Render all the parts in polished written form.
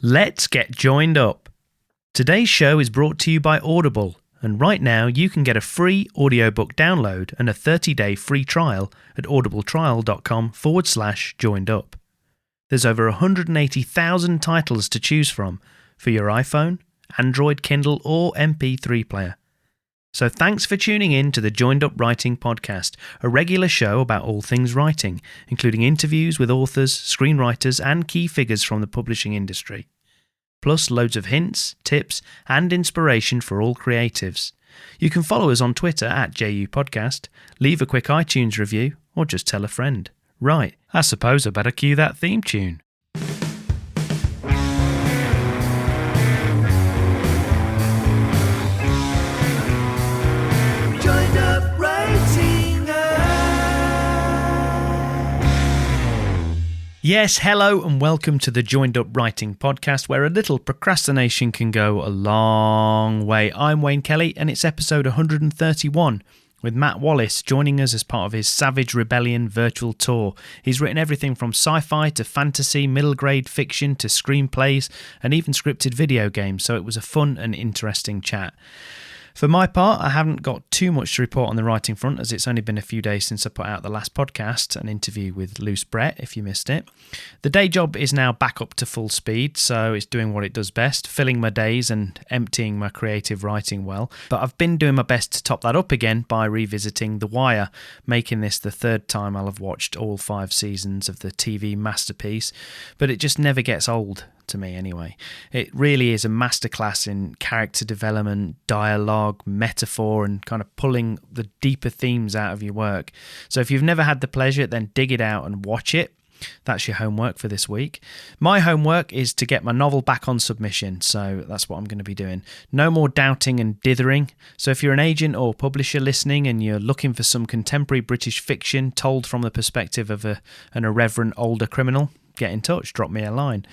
Let's get joined up. Today's show is brought to you by Audible, and right now you can get a free audiobook download and a 30-day free trial at audibletrial.com/joined up. There's over 180,000 titles to choose from for your iPhone, Android, Kindle, or MP3 player. So thanks for tuning in to the Joined Up Writing Podcast, a regular show about all things writing, including interviews with authors, screenwriters, and key figures from the publishing industry. Plus loads of hints, tips, and inspiration for all creatives. You can follow us on Twitter at JU Podcast, leave a quick iTunes review, or just tell a friend. Right, I suppose I better cue that theme tune. Yes, hello and welcome to the Joined Up Writing Podcast, where a little procrastination can go a long way. I'm Wayne Kelly and it's episode 131, with Matt Wallace joining us as part of his Savage Rebellion virtual tour. He's written everything from sci-fi to fantasy, middle grade fiction to screenplays and even scripted video games, so it was a fun and interesting chat. For my part, I haven't got too much to report on the writing front, as it's only been a few days since I put out the last podcast, an interview with Luce Brett, if you missed it. The day job is now back up to full speed, so it's doing what it does best, filling my days and emptying my creative writing well. But I've been doing my best to top that up again by revisiting The Wire, making this the third time I'll have watched all 5 seasons of the TV masterpiece, but it just never gets old. To me anyway. It really is a masterclass in character development, dialogue, metaphor, and kind of pulling the deeper themes out of your work. So if you've never had the pleasure, then dig it out and watch it. That's your homework for this week. My homework is to get my novel back on submission, so that's what I'm going to be doing. No more doubting and dithering. So if you're an agent or publisher listening and you're looking for some contemporary British fiction told from the perspective of an irreverent older criminal, get in touch, drop me a line.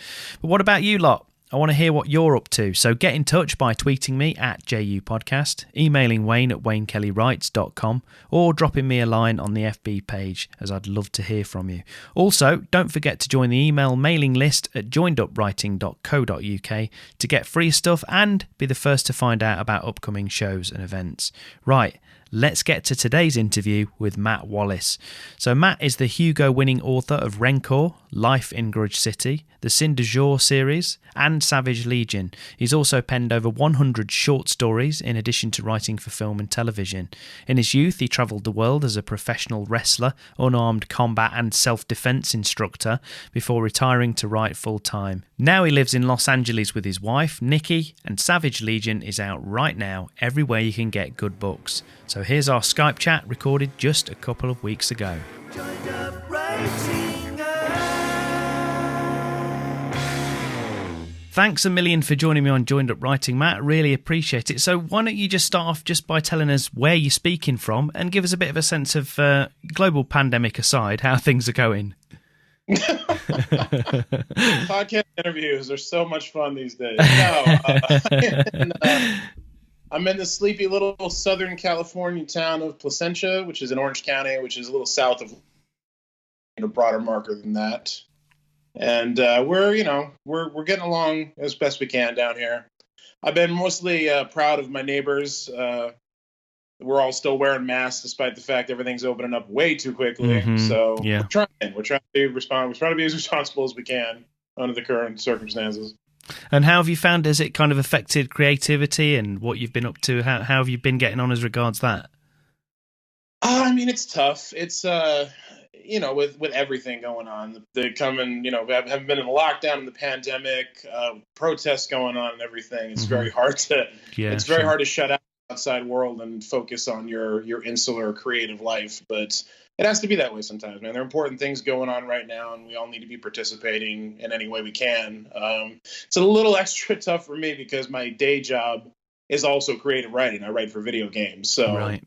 But what about you lot? I want to hear what you're up to, so get in touch by tweeting me at JU Podcast, emailing Wayne at WayneKellyWrites.com, or dropping me a line on the FB page, as I'd love to hear from you. Also, don't forget to join the email mailing list at joinedupwriting.co.uk to get free stuff and be the first to find out about upcoming shows and events. Right, let's get to today's interview with Matt Wallace. So Matt is the Hugo winning author of Rencor, Life in Grudge City, the Sin du Jour series, and Savage Legion. He's also penned over 100 short stories in addition to writing for film and television. In his youth, he travelled the world as a professional wrestler, unarmed combat and self-defense instructor before retiring to write full-time. Now he lives in Los Angeles with his wife, Nikki, and Savage Legion is out right now everywhere you can get good books. So here's our Skype chat recorded just a couple of weeks ago. Thanks a million for joining me on Joined Up Writing, Matt. Really appreciate it. So why don't you just start off just by telling us where you're speaking from and give us a bit of a sense of, global pandemic aside, how things are going. Podcast interviews are so much fun these days. I'm in the sleepy little Southern California town of Placentia, which is in Orange County, which is a little south of a broader marker than that. And we're getting along as best we can down here. I've been mostly proud of my neighbors. We're all still wearing masks despite the fact everything's opening up way too quickly. Mm-hmm. So yeah. We're trying to respond. We're trying to be as responsible as we can under the current circumstances. And how have you found, has it kind of affected creativity and what you've been up to? How have you been getting on as regards that? I mean, it's tough. It's with everything going on, they come and have been in lockdown in the pandemic, protests going on and everything. It's very hard to hard to shut out the outside world and focus on your insular creative life. But it has to be that way sometimes, man. There are important things going on right now, and we all need to be participating in any way we can. It's a little extra tough for me because my day job is also creative writing. I write for video games, so. Right.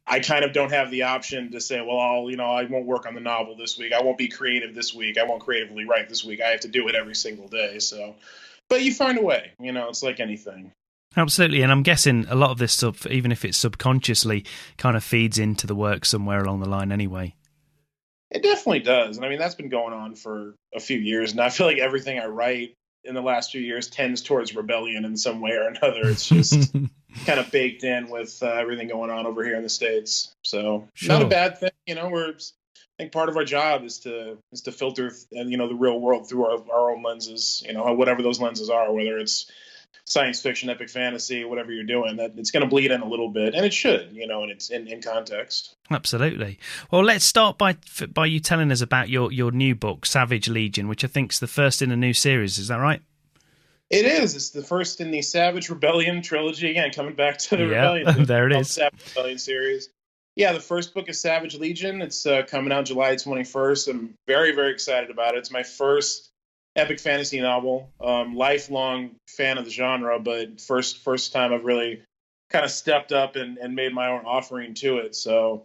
I kind of don't have the option to say, well, I won't work on the novel this week. I won't be creative this week. I won't creatively write this week. I have to do it every single day. So, but you find a way, it's like anything. Absolutely. And I'm guessing a lot of this stuff, even if it's subconsciously, kind of feeds into the work somewhere along the line anyway. It definitely does. And I mean, that's been going on for a few years. And I feel like everything I write in the last few years tends towards rebellion in some way or another. It's just kind of baked in with everything going on over here in the States. So not a bad thing. I think part of our job is to filter, the real world through our own lenses, whatever those lenses are, whether it's science fiction, epic fantasy, whatever you're doing, that it's going to bleed in a little bit, and it should, and it's in context. Absolutely. Well, let's start by you telling us about your new book, Savage Legion, which I think is the first in a new series. Is that right? It is. It's the first in the Savage Rebellion trilogy. Again, coming back to the Rebellion. There it is. Savage Rebellion series. Yeah, the first book is Savage Legion. It's coming out July 21st. I'm very, very excited about it. It's my first epic fantasy novel. Lifelong fan of the genre, but first time I've really kind of stepped up and made my own offering to it. So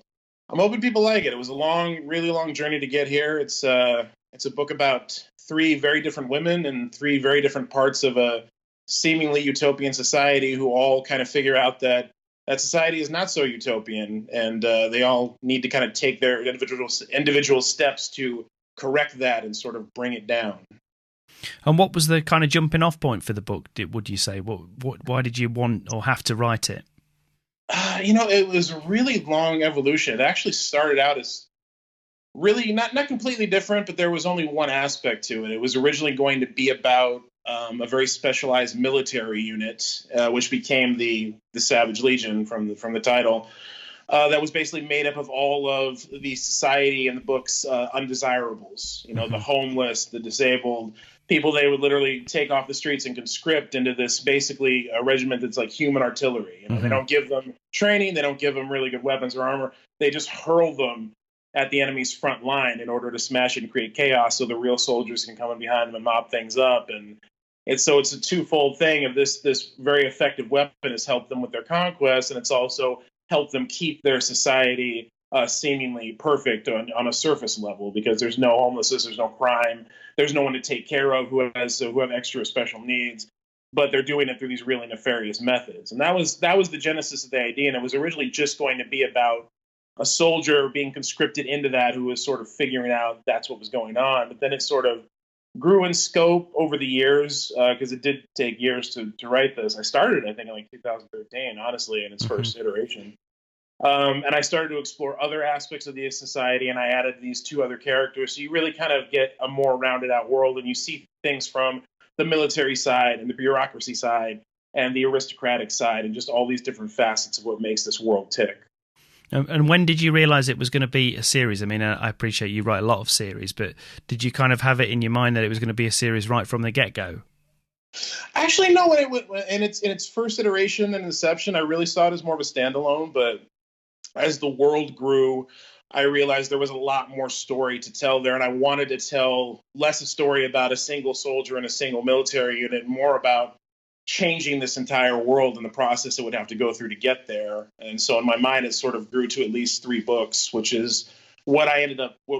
I'm hoping people like it. It was a really long journey to get here. It's a book about 3 very different women in 3 very different parts of a seemingly utopian society who all kind of figure out that society is not so utopian, and they all need to kind of take their individual steps to correct that and sort of bring it down. And what was the kind of jumping off point for the book, would you say? Why did you want or have to write it? It was a really long evolution. It actually started out as really not completely different, but there was only one aspect to it. It was originally going to be about a very specialized military unit, which became the Savage Legion from the title. That was basically made up of all of the society in the book's undesirables. The homeless, the disabled, people they would literally take off the streets and conscript into this basically a regiment that's like human artillery. They don't give them training, they don't give them really good weapons or armor. They just hurl them at the enemy's front line in order to smash it and create chaos, so the real soldiers can come in behind them and mop things up. And it's a twofold thing of this very effective weapon has helped them with their conquest, and it's also helped them keep their society seemingly perfect on a surface level, because there's no homelessness, there's no crime, there's no one to take care of who have extra special needs, but they're doing it through these really nefarious methods. And that was the genesis of the idea, and it was originally just going to be about a soldier being conscripted into that who was sort of figuring out that's what was going on. But then it sort of grew in scope over the years, because it did take years to write this. I started, I think, in like 2013, honestly, in its first iteration. And I started to explore other aspects of the society, and I added these 2 other characters. So you really kind of get a more rounded out world, and you see things from the military side and the bureaucracy side and the aristocratic side, and just all these different facets of what makes this world tick. And when did you realize it was going to be a series? I mean, I appreciate you write a lot of series, but did you kind of have it in your mind that it was going to be a series right from the get-go? Actually, no. When in its first iteration and inception, I really saw it as more of a standalone. But as the world grew, I realized there was a lot more story to tell there, and I wanted to tell less a story about a single soldier and a single military unit, more about changing this entire world and the process it would have to go through to get there. And so in my mind, it sort of grew to at least 3 books, which is what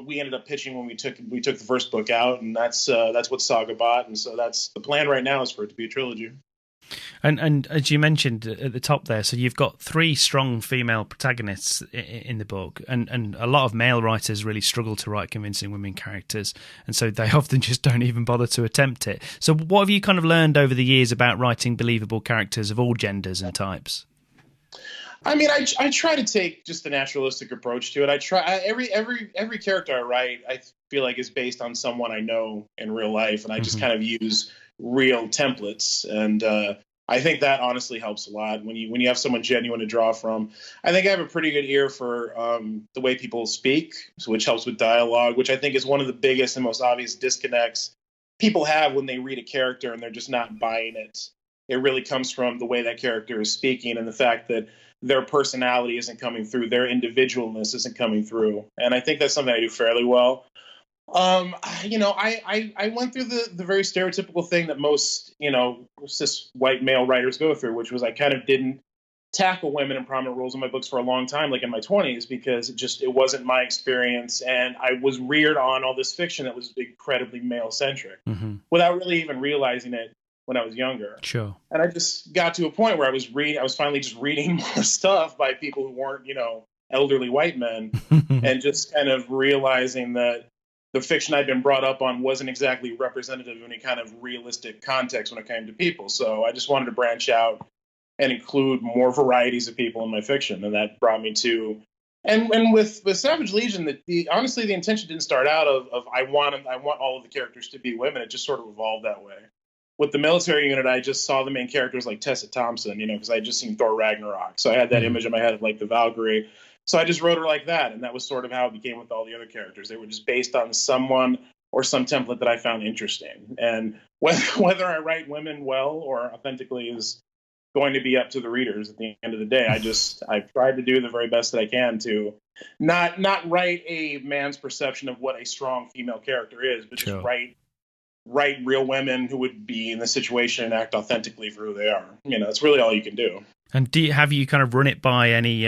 we ended up pitching when we took the first book out, and that's what Saga bought. And so that's the plan right now, is for it to be a trilogy. And as you mentioned at the top there, so you've got 3 strong female protagonists in the book, and a lot of male writers really struggle to write convincing women characters, and so they often just don't even bother to attempt it. So what have you kind of learned over the years about writing believable characters of all genders and types? I mean, I try to take just a naturalistic approach to it. Every character I write, I feel like is based on someone I know in real life, and I just kind of use real templates, and I think that honestly helps a lot when you have someone genuine to draw from. I think I have a pretty good ear for the way people speak, which helps with dialogue, which I think is one of the biggest and most obvious disconnects people have when they read a character and they're just not buying it. It really comes from the way that character is speaking and the fact that their personality isn't coming through, their individualness isn't coming through, and I think that's something I do fairly well. I went through the very stereotypical thing that most, cis white male writers go through, which was I kind of didn't tackle women in prominent roles in my books for a long time, like in my 20s, because it wasn't my experience. And I was reared on all this fiction that was incredibly male centric without really even realizing it when I was younger. Sure. And I just got to a point where I was finally just reading more stuff by people who weren't, elderly white men and just kind of realizing that the fiction I'd been brought up on wasn't exactly representative of any kind of realistic context when it came to people. So I just wanted to branch out and include more varieties of people in my fiction. And that brought me to, and with Savage Legion, honestly, the intention didn't start out of I want all of the characters to be women. It just sort of evolved that way. With the military unit, I just saw the main characters like Tessa Thompson, because I had just seen Thor Ragnarok. So I had that image in my head of like the Valkyrie. So I just wrote her like that. And that was sort of how it became with all the other characters. They were just based on someone or some template that I found interesting. And whether I write women well or authentically is going to be up to the readers at the end of the day. I've tried to do the very best that I can to not write a man's perception of what a strong female character is, but just write real women who would be in the situation and act authentically for who they are. It's really all you can do. And have you kind of run it by any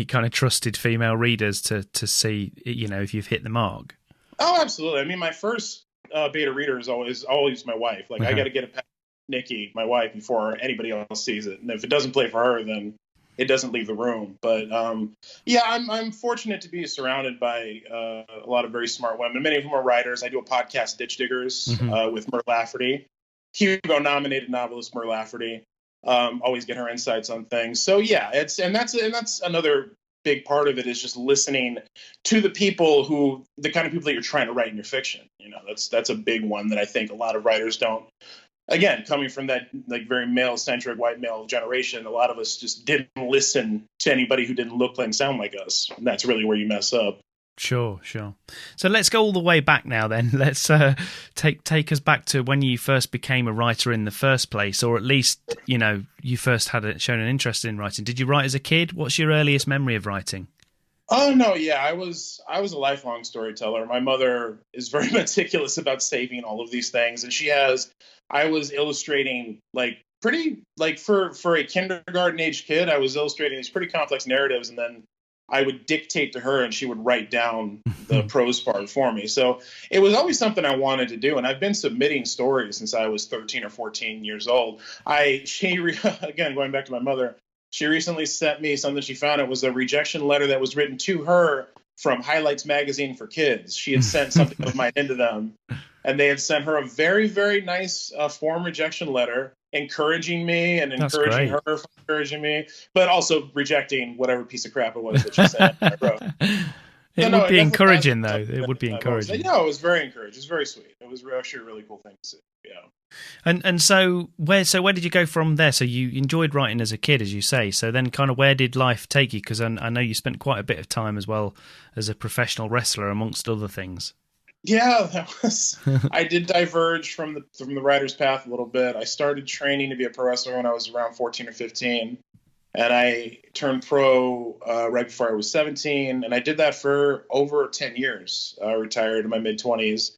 kind of trusted female readers to see, if you've hit the mark? Oh, absolutely. I mean, my first beta reader is always my wife. Like, I got to get it past Nikki, my wife, before anybody else sees it. And if it doesn't play for her, then it doesn't leave the room. But I'm fortunate to be surrounded by a lot of very smart women. Many of whom are writers. I do a podcast, Ditch Diggers, with Mur Lafferty, Hugo nominated novelist Mur Lafferty. Always get her insights on things. So yeah, that's another big part of it, is just listening to the kind of people that you're trying to write in your fiction. That's a big one that I think a lot of writers don't. Again, coming from that like very male-centric white male generation, a lot of us just didn't listen to anybody who didn't look and sound like us. And that's really where you mess up. Sure. So let's go all the way back now then. Let's take us back to when you first became a writer in the first place, or at least, you first had shown an interest in writing. Did you write as a kid? What's your earliest memory of writing? Oh, no, yeah, I was a lifelong storyteller. My mother is very meticulous about saving all of these things, and I was illustrating for a kindergarten age kid, I was illustrating these pretty complex narratives, and then I would dictate to her and she would write down the prose part for me. So it was always something I wanted to do. And I've been submitting stories since I was 13 or 14 years old. Again, going back to my mother, she recently sent me something she found. It was a rejection letter that was written to her from Highlights Magazine for Kids. She had sent something of mine into them, and they had sent her a very, very nice form rejection letter, encouraging me and encouraging her for encouraging me, but also rejecting whatever piece of crap it was that she said. I wrote. It would be encouraging, though. It would be encouraging. It was very encouraging. It was very sweet. It was actually a really cool thing to see. Yeah. And so where did you go from there? So you enjoyed writing as a kid, as you say. So then kind of where did life take you? Because I know you spent quite a bit of time as well as a professional wrestler, amongst other things. Yeah, I did diverge from the writer's path a little bit. I started training to be a pro wrestler when I was around 14 or 15. And I turned pro right before I was 17. And I did that for over 10 years. I retired in my mid-20s.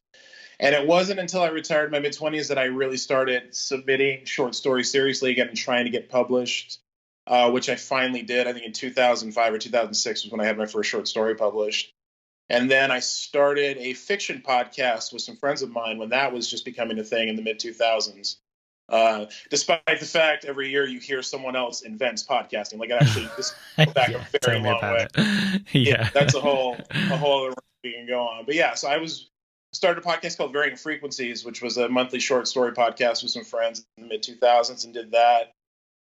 And it wasn't until I retired in my mid-20s that I really started submitting short stories seriously again and trying to get published, which I finally did. I think in 2005 or 2006 was when I had my first short story published. And then I started a fiction podcast with some friends of mine when that was just becoming a thing in the mid-2000s. Despite the fact every year you hear someone else invents podcasting, like it actually just goes back a very long way. Yeah, that's a whole other road we can go on. But yeah, so I started a podcast called Varying Frequencies, which was a monthly short story podcast with some friends in the mid-2000s, and did that,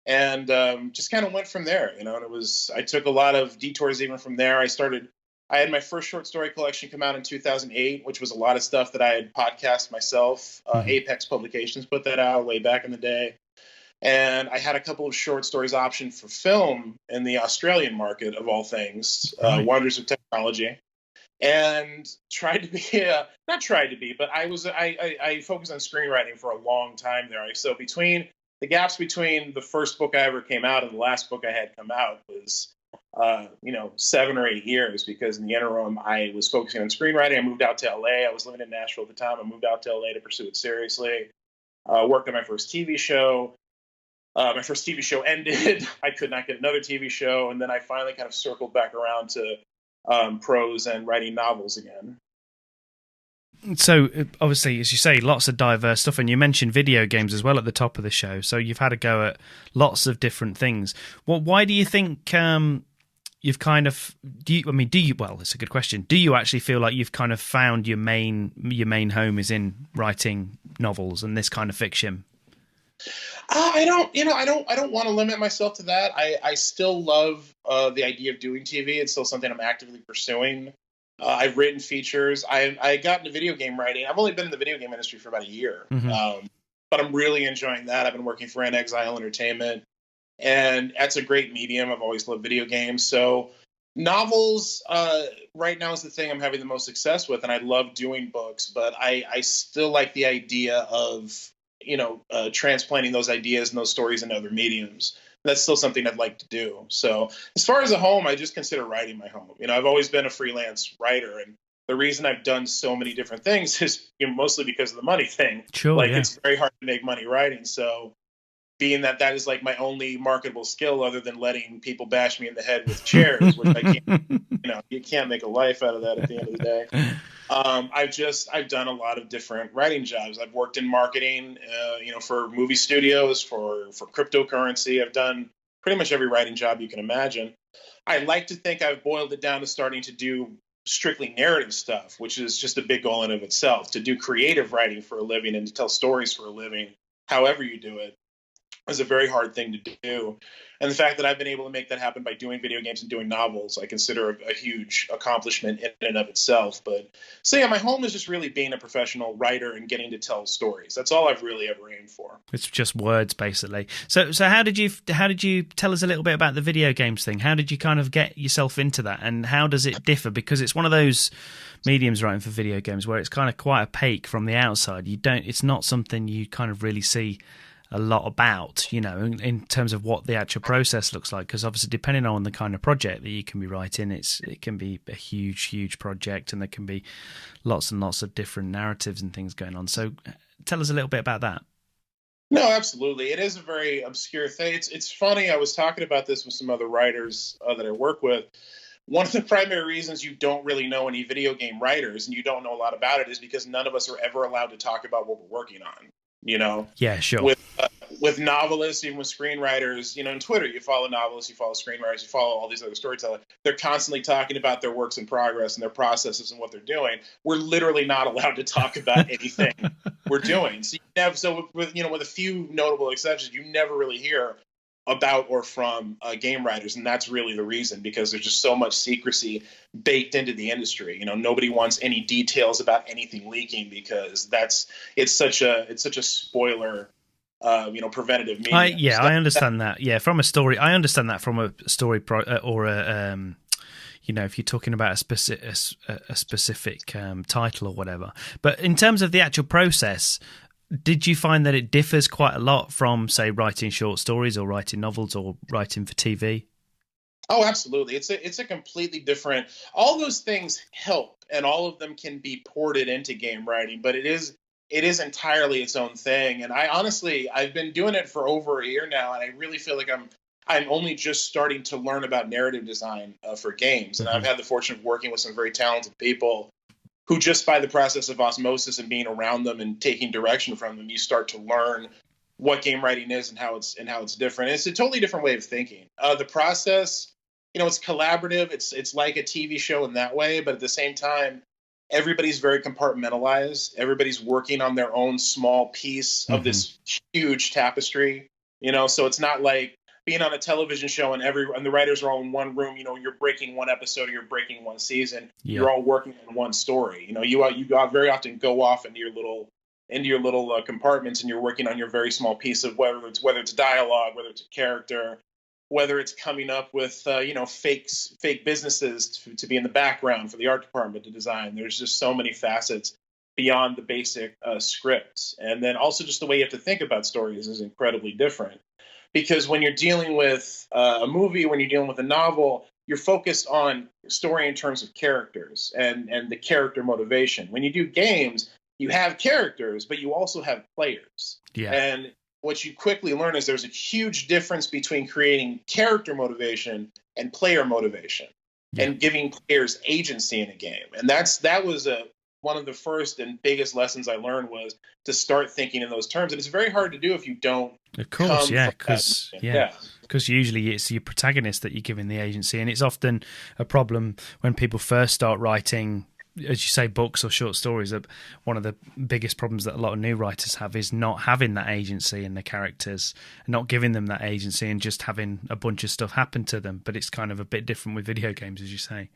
and just kind of went from there. And I took a lot of detours even from there. I had my first short story collection come out in 2008, which was a lot of stuff that I had podcast myself. Apex Publications put that out way back in the day. And I had a couple of short stories optioned for film in the Australian market, of all things, Wonders of Technology. And tried to be, but I focused on screenwriting for a long time there. So between the gaps between the first book I ever came out and the last book I had come out was 7 or 8 years, because in the interim I was focusing on screenwriting. I moved out to LA. I was living in Nashville at the time. I moved out to LA to pursue it seriously. Worked on my first TV show. My first TV show ended. I could not get another TV show, and then I finally kind of circled back around to prose and writing novels again. So obviously, as you say, lots of diverse stuff, and you mentioned video games as well at the top of the show. So you've had a go at lots of different things. Well, why do you think you've kind of well, it's a good question. Do you actually feel like you've kind of found your main home is in writing novels and this kind of fiction? I don't want to limit myself to that. I still love the idea of doing TV. It's still something I'm actively pursuing. I've written features. I got into video game writing. I've only been in the video game industry for about a year, but I'm really enjoying that. I've been working for An Exile Entertainment, and that's a great medium. I've always loved video games. So novels right now is the thing I'm having the most success with, and I love doing books, but I still like the idea of transplanting those ideas and those stories into other mediums. That's still something I'd like to do. So as far as a home, I just consider writing my home. I've always been a freelance writer, and the reason I've done so many different things is mostly because of the money thing. Sure, It's very hard to make money writing. So being that is like my only marketable skill other than letting people bash me in the head with chairs, which I can't, you can't make a life out of that at the end of the day. I've done a lot of different writing jobs. I've worked in marketing, for movie studios, for cryptocurrency. I've done pretty much every writing job you can imagine. I like to think I've boiled it down to starting to do strictly narrative stuff, which is just a big goal in of itself. To do creative writing for a living and to tell stories for a living, however you do it, is a very hard thing to do. And the fact that I've been able to make that happen by doing video games and doing novels, I consider a huge accomplishment in and of itself. But so yeah, my home is just really being a professional writer and getting to tell stories. That's all I've really ever aimed for. It's just words, basically. So how did you tell us a little bit about the video games thing? How did you kind of get yourself into that, and how does it differ? Because it's one of those mediums writing for video games where it's kind of quite opaque from the outside. It's not something you kind of really see a lot about, in terms of what the actual process looks like, because obviously depending on the kind of project that you can be writing, it can be a huge project, and there can be lots and lots of different narratives and things going on. So tell us a little bit about that. No, absolutely. It is a very obscure thing. It's funny. I was talking about this with some other writers that I work with. One of the primary reasons you don't really know any video game writers and you don't know a lot about it is because none of us are ever allowed to talk about what we're working on. Yeah, sure. With novelists, even with screenwriters, in Twitter, you follow novelists, you follow screenwriters, you follow all these other storytellers. They're constantly talking about their works in progress and their processes and what they're doing. We're literally not allowed to talk about anything we're doing. So with a few notable exceptions, you never really hear about or from game writers, and that's really the reason, because there's just so much secrecy baked into the industry. Nobody wants any details about anything leaking, because it's such a spoiler preventative medium. I understand that. Yeah, from a story, I understand that from a story or a if you're talking about a specific title or whatever. But in terms of the actual process, did you find that it differs quite a lot from, say, writing short stories or writing novels or writing for TV? Oh, absolutely. It's a completely different. All those things help, and all of them can be ported into game writing, but it is entirely its own thing. And I've been doing it for over a year now, and I really feel like I'm only just starting to learn about narrative design for games. And I've had the fortune of working with some very talented people who, just by the process of osmosis and being around them and taking direction from them, you start to learn what game writing is and how it's different. And it's a totally different way of thinking. The process, it's collaborative. It's like a TV show in that way, but at the same time, everybody's very compartmentalized. Everybody's working on their own small piece of this huge tapestry. So it's not like being on a television show and the writers are all in one room. You're breaking one episode or you're breaking one season. Yeah. You're all working on one story. You very often go off into your little compartments, and you're working on your very small piece of whether it's dialogue, whether it's a character, whether it's coming up with fake businesses to be in the background for the art department to design. There's just so many facets beyond the basic script. And then also just the way you have to think about stories is incredibly different. Because when you're dealing with a movie, when you're dealing with a novel, you're focused on story in terms of characters and the character motivation. When you do games, you have characters, but you also have players. Yeah. And what you quickly learn is there's a huge difference between creating character motivation and player motivation, and giving players agency in a game. And that was a one of the first and biggest lessons I learned was to start thinking in those terms. And it's very hard to do if you don't. Of course, because usually it's your protagonist that you're giving the agency, and it's often a problem when people first start writing, as you say, books or short stories. One of the biggest problems that a lot of new writers have is not having that agency in the characters, not giving them that agency, and just having a bunch of stuff happen to them. But it's kind of a bit different with video games, as you say.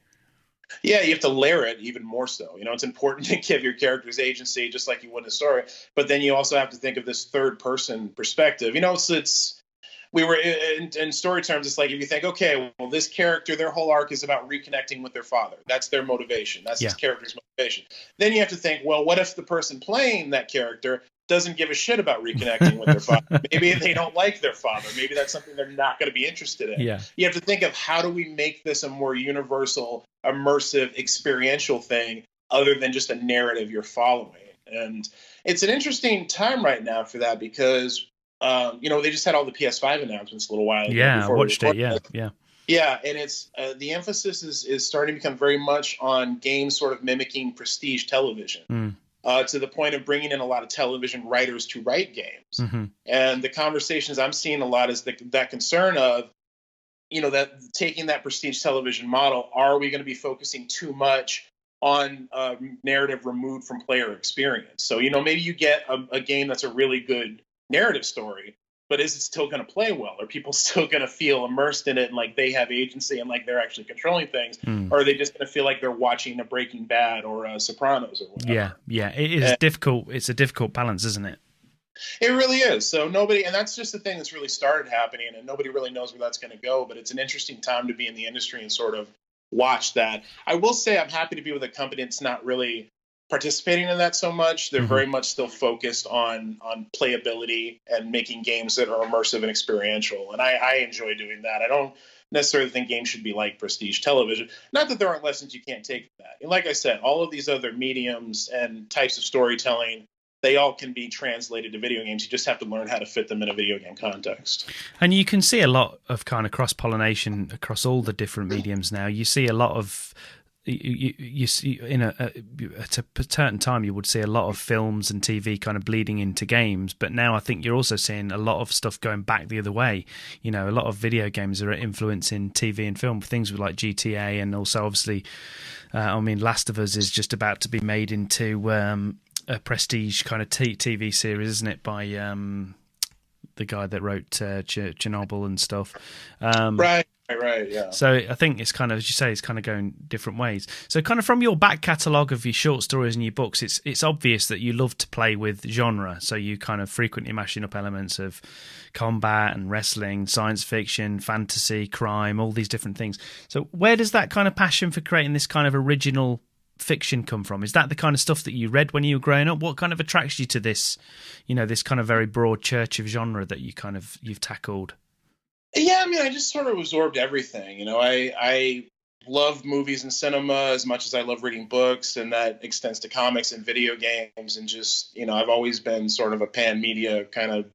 Yeah, you have to layer it even more so. It's important to give your characters agency just like you would in a story, but then you also have to think of this third person perspective. We were in story terms, it's like if you think, okay, well, this character, their whole arc is about reconnecting with their father. That's their motivation. That's this character's motivation. Then you have to think, well, what if the person playing that character doesn't give a shit about reconnecting with their father? Maybe they don't like their father. Maybe that's something they're not going to be interested in. Yeah. You have to think of how do we make this a more universal, immersive, experiential thing other than just a narrative you're following. And it's an interesting time right now for that because, they just had all the PS5 announcements a little while ago. Yeah, I watched it. Yeah. Yeah, and it's the emphasis is starting to become very much on games sort of mimicking prestige television. To the point of bringing in a lot of television writers to write games. Mm-hmm. And the conversations I'm seeing a lot is that concern of, that taking that prestige television model, are we going to be focusing too much on narrative removed from player experience? So, maybe you get a game that's a really good narrative story, but is it still going to play well? Are people still going to feel immersed in it and like they have agency and like they're actually controlling things? Or are they just going to feel like they're watching a Breaking Bad or a Sopranos or whatever? Yeah. It is difficult. It's a difficult balance, isn't it? It really is. So and that's just the thing that's really started happening, and nobody really knows where that's going to go, but it's an interesting time to be in the industry and sort of watch that. I will say I'm happy to be with a company that's not really participating in that so much. They're very much still focused on playability and making games that are immersive and experiential. And I enjoy doing that. I don't necessarily think games should be like prestige television. Not that there aren't lessons you can't take from that. And like I said, all of these other mediums and types of storytelling, they all can be translated to video games. You just have to learn how to fit them in a video game context. And you can see a lot of kind of cross-pollination across all the different mediums now. You see a lot of you see at a certain time you would see a lot of films and TV kind of bleeding into games, but now I think you're also seeing a lot of stuff going back the other way. A lot of video games are influencing TV and film, things with like GTA, and also obviously Last of Us is just about to be made into a prestige kind of TV series, isn't it, by the guy that wrote Chernobyl and stuff. Right, yeah. So I think it's kind of, as you say, it's kind of going different ways. So kind of from your back catalogue of your short stories and your books, it's obvious that you love to play with genre. So you kind of frequently mashing up elements of combat and wrestling, science fiction, fantasy, crime, all these different things. So where does that kind of passion for creating this kind of original fiction come from? Is that the kind of stuff that you read when you were growing up? What kind of attracts you to this, this kind of very broad church of genre that you've tackled? Yeah, I just sort of absorbed everything. I love movies and cinema as much as I love reading books, and that extends to comics and video games, and just, I've always been sort of a pan-media kind of,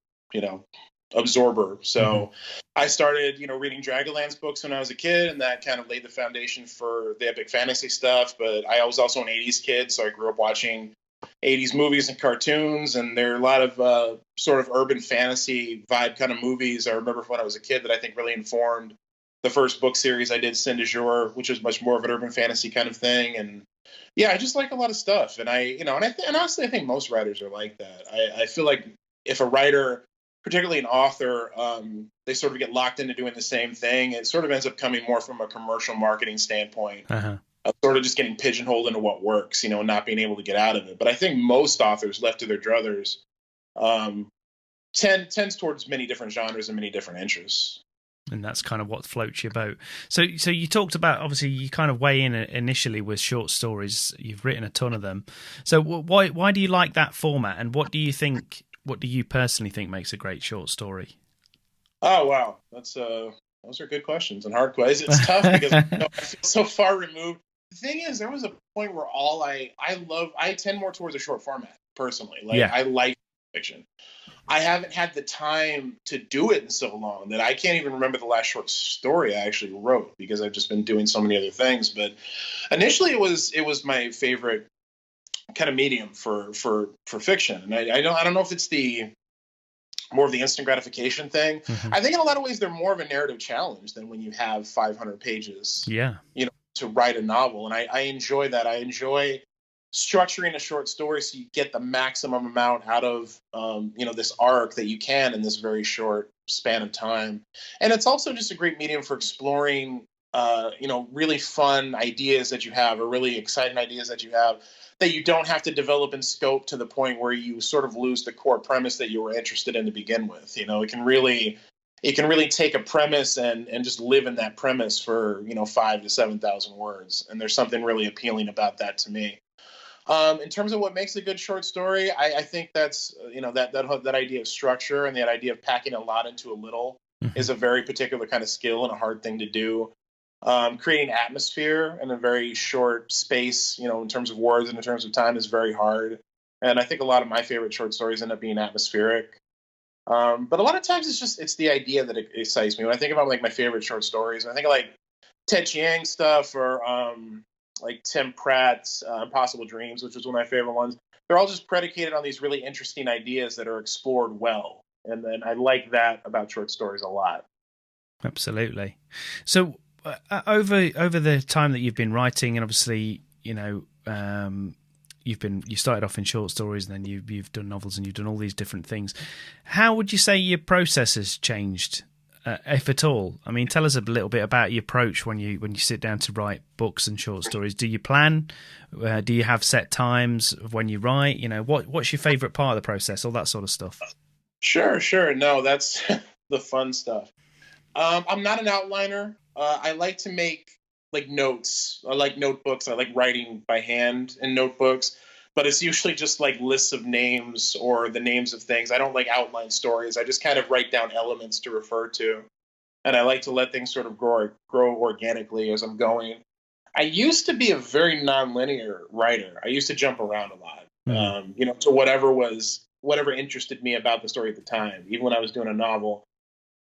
absorber. So I started, reading Dragonlance books when I was a kid, and that kind of laid the foundation for the epic fantasy stuff. But I was also an 80s kid, so I grew up watching 80s movies and cartoons, and there are a lot of sort of urban fantasy vibe kind of movies I remember from when I was a kid that I think really informed the first book series I did, Sin du Jour, which was much more of an urban fantasy kind of thing. And yeah, I just like a lot of stuff. And and honestly, I think most writers are like that. I feel like if a writer, particularly an author, they sort of get locked into doing the same thing, it sort of ends up coming more from a commercial marketing standpoint. Sort of just getting pigeonholed into what works, and not being able to get out of it. But I think most authors, left to their druthers, tends towards many different genres and many different interests. And that's kind of what floats your boat. So you talked about, obviously, you kind of weigh in initially with short stories. You've written a ton of them. So why do you like that format? And what do you personally think makes a great short story? Oh, wow. Those are good questions and hard questions. It's tough because I feel so far removed. The thing is, there was a point where I tend more towards a short format personally. I like fiction. I haven't had the time to do it in so long that I can't even remember the last short story I actually wrote because I've just been doing so many other things. But initially it was my favorite kind of medium for fiction. And I don't know if it's the more of the instant gratification thing. Mm-hmm. I think in a lot of ways they're more of a narrative challenge than when you have 500 pages, Yeah. To write a novel. And I enjoy that. I enjoy structuring a short story so you get the maximum amount out of, this arc that you can in this very short span of time. And it's also just a great medium for exploring, really fun ideas that you have, or really exciting ideas that you have, that you don't have to develop in scope to the point where you sort of lose the core premise that you were interested in to begin with. It can really take a premise and just live in that premise for 5,000 to 7,000 words, and there's something really appealing about that to me. In terms of what makes a good short story, I think that's that idea of structure and that idea of packing a lot into a little is a very particular kind of skill and a hard thing to do. Creating atmosphere in a very short space, in terms of words and in terms of time, is very hard. And I think a lot of my favorite short stories end up being atmospheric. But a lot of times it's the idea that excites me. When I think about like my favorite short stories, I think of like Ted Chiang stuff, or like Tim Pratt's Impossible Dreams, which was one of my favorite ones. They're all just predicated on these really interesting ideas that are explored well. And then I like that about short stories a lot. Absolutely. So over the time that you've been writing, and obviously, you started off in short stories, and then you've done novels, and you've done all these different things. How would you say your process has changed, if at all? I mean, tell us a little bit about your approach when you sit down to write books and short stories. Do you plan? Do you have set times of when you write? What's your favorite part of the process? All that sort of stuff. Sure. No, that's the fun stuff. I'm not an outliner. I like to make like notes. I like notebooks. I like writing by hand in notebooks, but it's usually just like lists of names or the names of things. I don't like outline stories. I just kind of write down elements to refer to, and I like to let things sort of grow organically as I'm going. I used to be a very nonlinear writer. I used to jump around a lot, to whatever interested me about the story at the time. Even when I was doing a novel,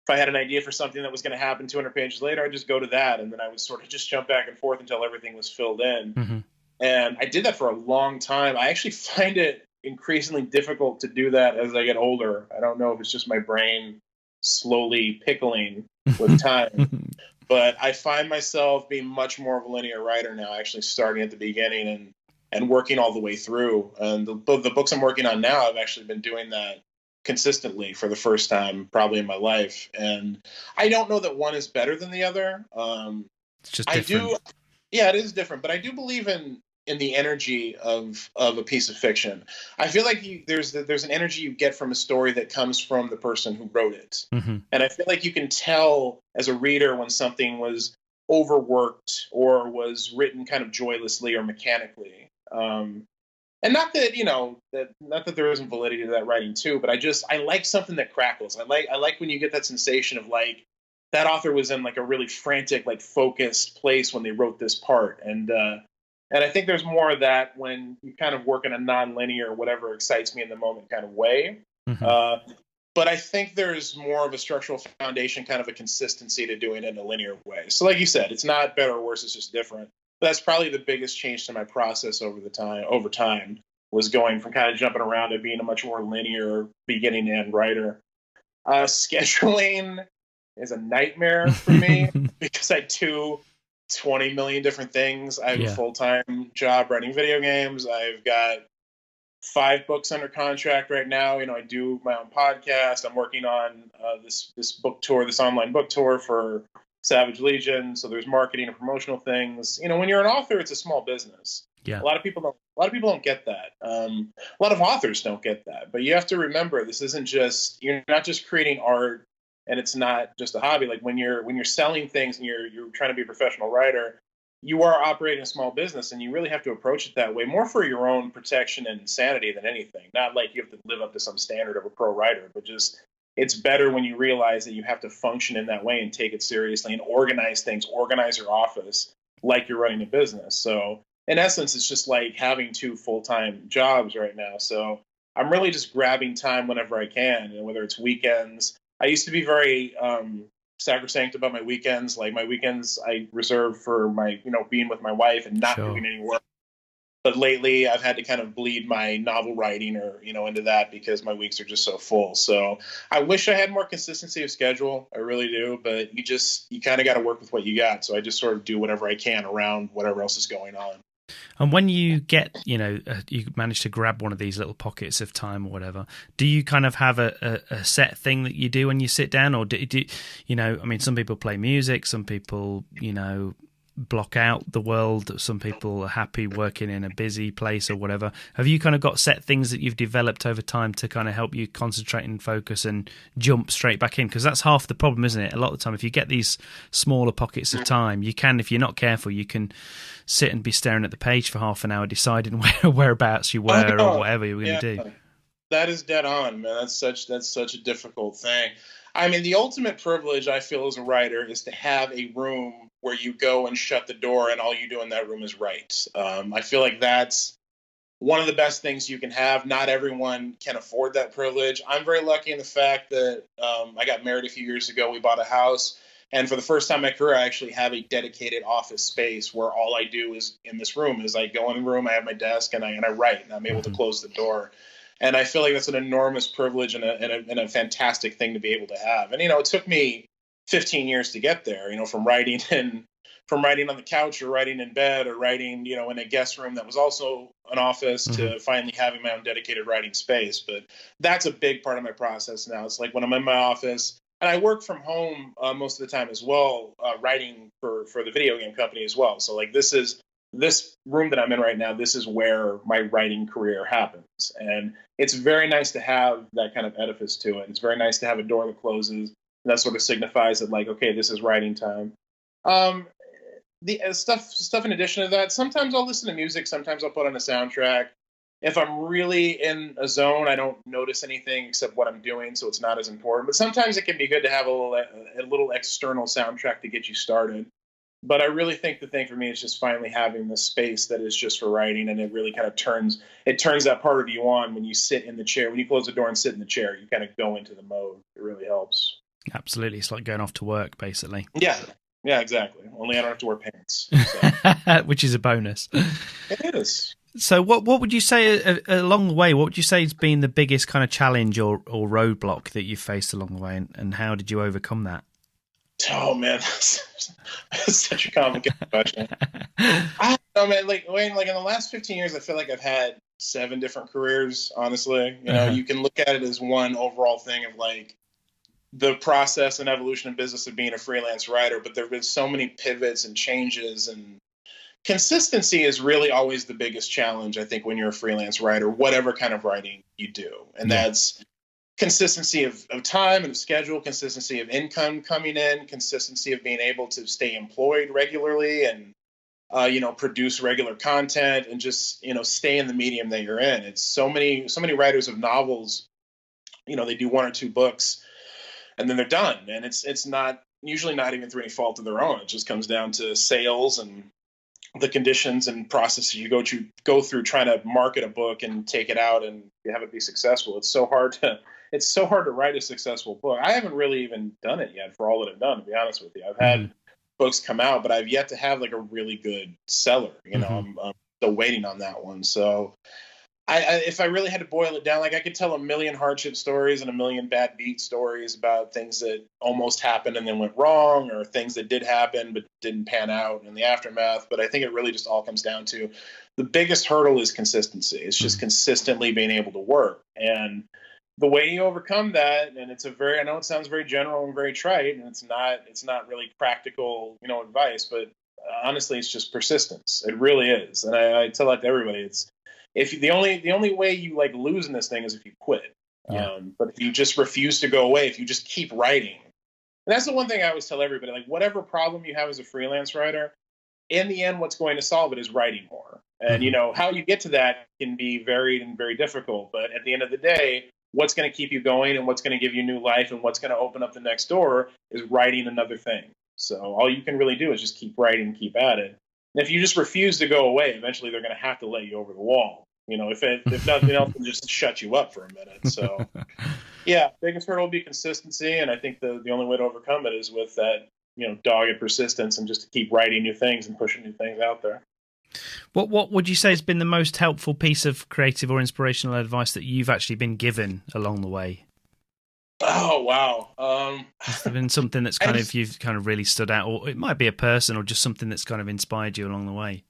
if I had an idea for something that was going to happen 200 pages later, I'd just go to that, and then I would sort of just jump back and forth until everything was filled in. Mm-hmm. And I did that for a long time. I actually find it increasingly difficult to do that as I get older. I don't know if it's just my brain slowly pickling with time, but I find myself being much more of a linear writer now, actually starting at the beginning and working all the way through. And the books I'm working on now, I've actually been doing that consistently for the first time probably in my life. And I don't know that one is better than the other. It's just different. It is different, but I do believe in the energy of a piece of fiction. I feel like there's an energy you get from a story that comes from the person who wrote it. Mm-hmm. And I feel like you can tell as a reader when something was overworked or was written kind of joylessly or mechanically. And not that there isn't validity to that writing too, but I like something that crackles. I like when you get that sensation of like that author was in like a really frantic, like focused place when they wrote this part. And I think there's more of that when you kind of work in a non-linear, whatever excites me in the moment kind of way. Mm-hmm. But I think there's more of a structural foundation, kind of a consistency to doing it in a linear way. So like you said, it's not better or worse, it's just different. That's probably the biggest change to my process over time was going from kind of jumping around to being a much more linear beginning to end writer. Scheduling is a nightmare for me because I do 20 million different things. I have a full-time job writing video games. I've got 5 books under contract right now. I do my own podcast. I'm working on this book tour, this online book tour for Savage Legion. So there's marketing and promotional things. When you're an author, it's a small business. Yeah. A lot of people don't get that. A lot of authors don't get that. But you have to remember, you're not just creating art, and it's not just a hobby. Like when you're selling things and you're trying to be a professional writer, you are operating a small business, and you really have to approach it that way, more for your own protection and sanity than anything. Not like you have to live up to some standard of a pro writer, but just it's better when you realize that you have to function in that way and take it seriously and organize things, organize your office like you're running a business. So in essence, it's just like having 2 full-time jobs right now. So I'm really just grabbing time whenever I can, whether it's weekends. I used to be very sacrosanct about my weekends. Like my weekends I reserve for my, being with my wife and not doing any work. But lately I've had to kind of bleed my novel writing or, into that because my weeks are just so full. So I wish I had more consistency of schedule. I really do. But you kind of got to work with what you got. So I just sort of do whatever I can around whatever else is going on. And when you get, you manage to grab one of these little pockets of time or whatever, do you kind of have a set thing that you do when you sit down? Or some people play music, some people, block out the world, some people are happy working in a busy place or whatever. Have you kind of got set things that you've developed over time to kind of help you concentrate and focus and jump straight back in? Because that's half the problem, isn't it? A lot of the time, if you get these smaller pockets of time, you can, if you're not careful, you can sit and be staring at the page for half an hour deciding whereabouts you were or whatever you were going to do. That is dead on, man. That's such a difficult thing. I mean, the ultimate privilege I feel as a writer is to have a room where you go and shut the door and all you do in that room is write. I feel like that's one of the best things you can have. Not everyone can afford that privilege. I'm very lucky in the fact that I got married a few years ago. We bought a house. And for the first time in my career, I actually have a dedicated office space where all I do is in this room is I go in the room, I have my desk, and I write, and I'm able to close the door. And I feel like that's an enormous privilege and a fantastic thing to be able to have. And, it took me 15 years to get there, from writing on the couch or writing in bed or writing, in a guest room that was also an office to finally having my own dedicated writing space. But that's a big part of my process now. It's like when I'm in my office, and I work from home most of the time as well, writing for the video game company as well. So like this room that I'm in right now, this is where my writing career happens. And it's very nice to have that kind of edifice to it. It's very nice to have a door that closes. That sort of signifies that, like, okay, this is writing time. The stuff in addition to that, sometimes I'll listen to music. Sometimes I'll put on a soundtrack. If I'm really in a zone, I don't notice anything except what I'm doing, so it's not as important. But sometimes it can be good to have a little external soundtrack to get you started. But I really think the thing for me is just finally having the space that is just for writing, and it really kind of turns that part of you on when you sit in the chair. When you close the door and sit in the chair, you kind of go into the mode. It really helps. Absolutely. It's like going off to work, basically. Yeah, exactly. Only I don't have to wear pants. So. Which is a bonus. It is. So what would you say along the way, what would you say has been the biggest kind of challenge or roadblock that you've faced along the way, and how did you overcome that? Oh man, that's such a complicated question. I don't know, man. Like in the last 15 years, I feel like I've had 7 different careers. Honestly, you can look at it as one overall thing of like the process and evolution and business of being a freelance writer. But there have been so many pivots and changes, and consistency is really always the biggest challenge, I think, when you're a freelance writer, whatever kind of writing you do, and that's consistency of time and of schedule, consistency of income coming in, consistency of being able to stay employed regularly and, produce regular content and just, stay in the medium that you're in. It's so many writers of novels, they do 1 or 2 books and then they're done. And it's not usually not even through any fault of their own. It just comes down to sales and the conditions and processes you go through trying to market a book and take it out and have it be successful. It's so hard to write a successful book. I haven't really even done it yet for all that I've done, to be honest with you. I've had books come out, but I've yet to have like a really good seller. I'm still waiting on that one. So if I really had to boil it down, like I could tell a million hardship stories and a million bad beat stories about things that almost happened and then went wrong, or things that did happen but didn't pan out in the aftermath. But I think it really just all comes down to the biggest hurdle is consistency. It's just consistently being able to work. And the way you overcome that, and I know it sounds very general and very trite, and it's not really practical, advice, but honestly, it's just persistence. It really is. And I tell that to everybody. The only way you like losing this thing is if you quit. Yeah. But if you just refuse to go away, if you just keep writing, and that's the one thing I always tell everybody, like whatever problem you have as a freelance writer, in the end, what's going to solve it is writing more. And, how you get to that can be varied and very difficult. But at the end of the day, what's going to keep you going and what's going to give you new life and what's going to open up the next door is writing another thing. So all you can really do is just keep writing, keep at it. And if you just refuse to go away, eventually they're going to have to let you over the wall. If nothing else, they'll just shut you up for a minute. So, yeah, biggest hurdle will be consistency. And I think the only way to overcome it is with that, dogged persistence and just to keep writing new things and pushing new things out there. What would you say has been the most helpful piece of creative or inspirational advice that you've actually been given along the way? Oh, wow. Has there been something that's you've kind of really stood out, or it might be a person, or just something that's kind of inspired you along the way?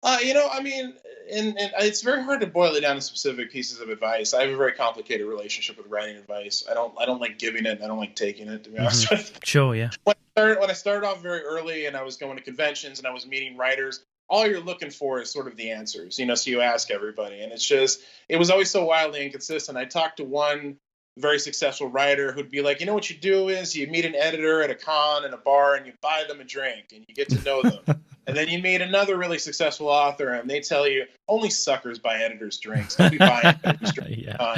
I mean, and it's very hard to boil it down to specific pieces of advice. I have a very complicated relationship with writing advice. I don't like giving it. I don't like taking it, to be honest with you. Sure, yeah. When I started off very early and I was going to conventions and I was meeting writers, all you're looking for is sort of the answers, so you ask everybody. And it was always so wildly inconsistent. I talked to one very successful writer who'd be like, what you do is you meet an editor at a con in a bar and you buy them a drink and you get to know them. And then you meet another really successful author and they tell you only suckers buy editors drinks. Don't be buying editors drinks. Yeah.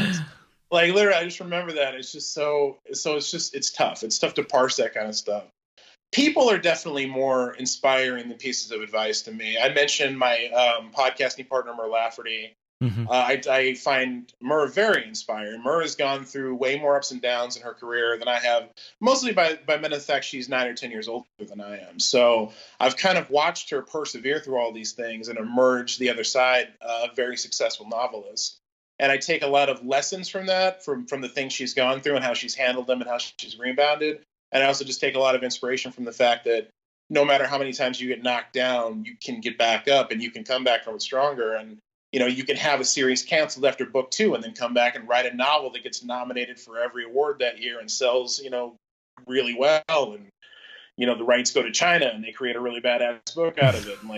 Like literally, I just remember that. It's just it's tough. It's tough to parse that kind of stuff. People are definitely more inspiring than pieces of advice to me. I mentioned my podcasting partner, Mur Lafferty. Mm-hmm. I find Mur very inspiring. Mur has gone through way more ups and downs in her career than I have, mostly by matter of fact, she's 9 or 10 years older than I am. So I've kind of watched her persevere through all these things and emerge the other side a very successful novelist. And I take a lot of lessons from that, from the things she's gone through and how she's handled them and how she's rebounded. And I also just take a lot of inspiration from the fact that no matter how many times you get knocked down, you can get back up and you can come back from it stronger. And, you can have a series canceled after book 2 and then come back and write a novel that gets nominated for every award that year and sells, really well. And, the rights go to China and they create a really badass book out of it. And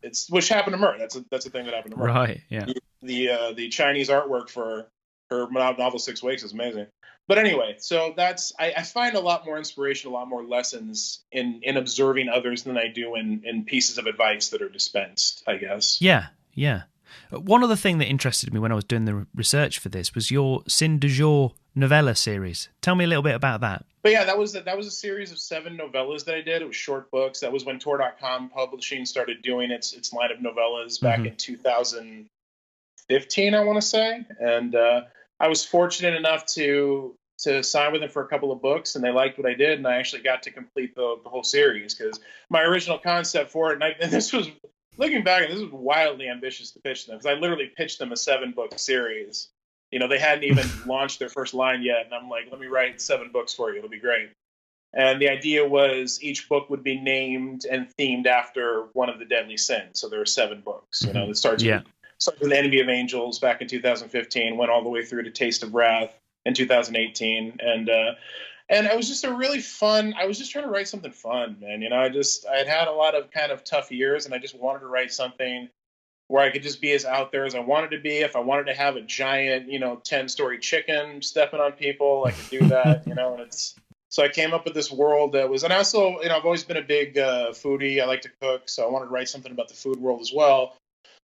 it's which happened to Mur. That's a thing that happened to Mur. Right. Yeah. The Chinese artwork for her novel 6 Weeks is amazing. But anyway, so I find a lot more inspiration, a lot more lessons in observing others than I do in pieces of advice that are dispensed, I guess. Yeah. Yeah. One other thing that interested me when I was doing the research for this was your Sin du Jour novella series. Tell me a little bit about that. But yeah, that was a series of 7 novellas that I did. It was short books. That was when Tor.com Publishing started doing its line of novellas back in 2015, I want to say. And I was fortunate enough to sign with them for a couple of books, and they liked what I did, and I actually got to complete the whole series because my original concept for it, and this was, looking back, this was wildly ambitious to pitch them because I literally pitched them a 7-book series. They hadn't even launched their first line yet, and I'm like, let me write 7 books for you. It'll be great. And the idea was each book would be named and themed after one of the deadly sins. So there are 7 books. It starts with Envy of Angels back in 2015, went all the way through to Taste of Wrath in 2018, and it was just a really fun. I was just trying to write something fun, man. I had a lot of kind of tough years, and I just wanted to write something where I could just be as out there as I wanted to be. If I wanted to have a giant, 10-story chicken stepping on people, I could do that, and so I came up with this world that was, and I also, I've always been a big foodie. I like to cook, so I wanted to write something about the food world as well.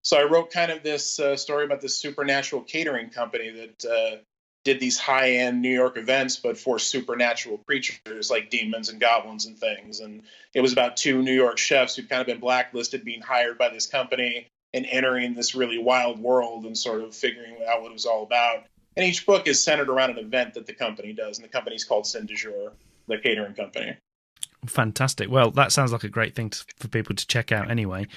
So I wrote kind of this story about this supernatural catering company that did these high-end New York events, but for supernatural creatures like demons and goblins and things. And it was about 2 New York chefs who'd kind of been blacklisted, being hired by this company and entering this really wild world and sort of figuring out what it was all about. And each book is centered around an event that the company does, and the company's called Sin du Jour, the catering company. Fantastic. Well, that sounds like a great thing for people to check out anyway,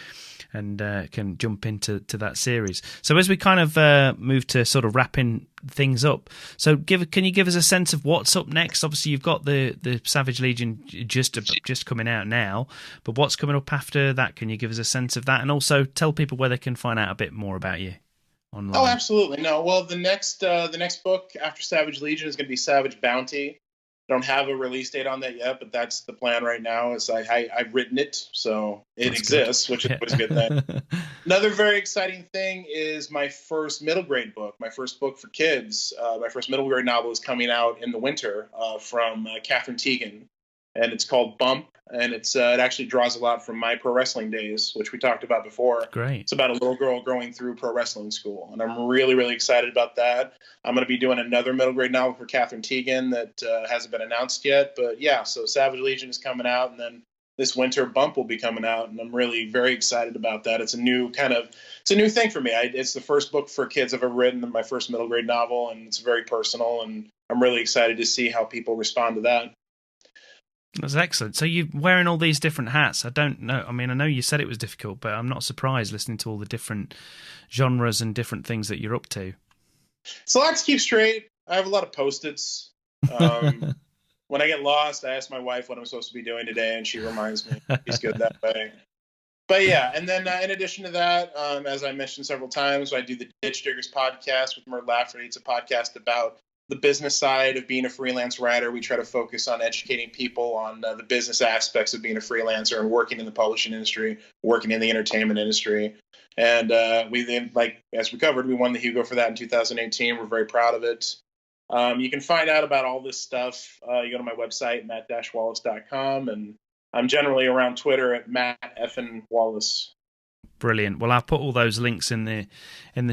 and can jump into that series. So as we kind of move to sort of wrapping things up, so can you give us a sense of what's up next? Obviously, you've got the Savage Legion just coming out now, but what's coming up after that? Can you give us a sense of that, and also tell people where they can find out a bit more about you online? Oh, absolutely. No, well, the next book after Savage Legion is going to be Savage Bounty. I don't have a release date on that yet, but that's the plan right now. Is I've written it, so it exists, which is always a good thing. Another very exciting thing is my first middle grade book, my first book for kids. My first middle grade novel is coming out in the winter from Catherine Teagan, and it's called Bump, and it actually draws a lot from my pro wrestling days, which we talked about before. Great. It's about a little girl going through pro wrestling school, and I'm really, really excited about that. I'm going to be doing another middle grade novel for Catherine Teagan that hasn't been announced yet, but yeah, so Savage Legion is coming out, and then this winter Bump will be coming out, and I'm really very excited about that. It's a new thing for me. It's the first book for kids I've ever written, my first middle grade novel, and it's very personal, and I'm really excited to see how people respond to that. That's excellent. So you're wearing all these different hats. I don't know. I mean, I know you said it was difficult, but I'm not surprised listening to all the different genres and different things that you're up to. It's a lot to keep straight. I have a lot of Post-its. When I get lost, I ask my wife what I'm supposed to be doing today, and she reminds me. She's good that way. But yeah, and then in addition to that, as I mentioned several times, I do the Ditch Diggers podcast with Mert Lafferty. It's a podcast about the business side of being a freelance writer. We try to focus on educating people on the business aspects of being a freelancer and working in the publishing industry, working in the entertainment industry. And we then, as we covered, we won the Hugo for that in 2018. We're very proud of it. You can find out about all this stuff. You go to my website, matt-wallace.com, and I'm generally around Twitter at Matt-Wallace. Brilliant. Well, I'll put all those links in the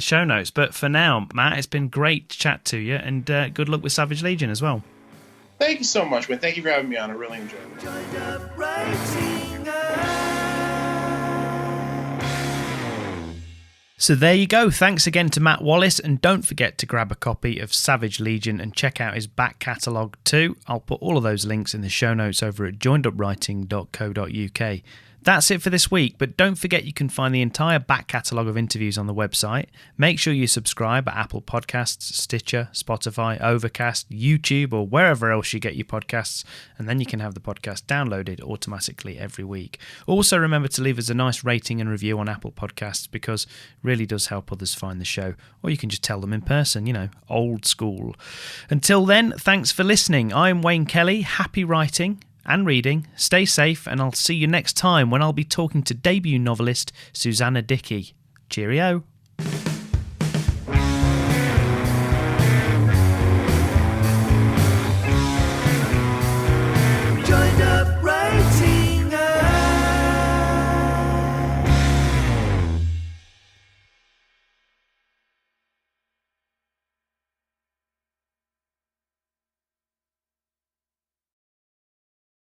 show notes. But for now, Matt, it's been great to chat to you, and good luck with Savage Legion as well. Thank you so much, man. Thank you for having me on. I really enjoyed it. So there you go. Thanks again to Matt Wallace, and don't forget to grab a copy of Savage Legion and check out his back catalogue too. I'll put all of those links in the show notes over at joinedupwriting.co.uk. That's it for this week, but don't forget you can find the entire back catalogue of interviews on the website. Make sure you subscribe at Apple Podcasts, Stitcher, Spotify, Overcast, YouTube, or wherever else you get your podcasts, and then you can have the podcast downloaded automatically every week. Also remember to leave us a nice rating and review on Apple Podcasts, because it really does help others find the show, or you can just tell them in person, old school. Until then, thanks for listening. I'm Wayne Kelly. Happy writing and reading. Stay safe, and I'll see you next time when I'll be talking to debut novelist Susanna Dickey. Cheerio.